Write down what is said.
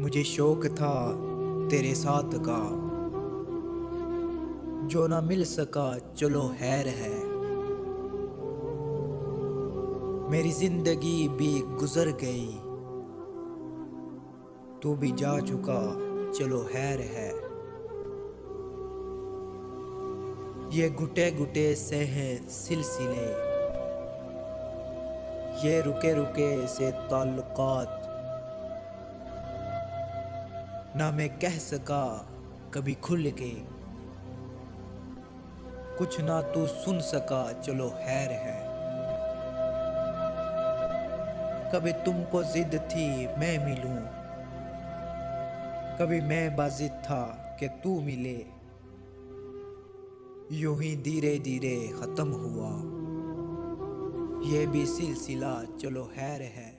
मुझे शौक था तेरे साथ का, जो ना मिल सका चलो खैर है। मेरी जिंदगी भी गुजर गई, तू भी जा चुका चलो खैर है। ये घुटे घुटे से हैं सिलसिले, ये रुके रुके से ताल्लुकात, ना मैं कह सका कभी खुल के, कुछ ना तू सुन सका चलो खैर है। कभी तुमको जिद थी मैं मिलूं, कभी मैं बाजिद था कि तू मिले। यूं ही धीरे धीरे खत्म हुआ ये भी सिलसिला चलो खैर है।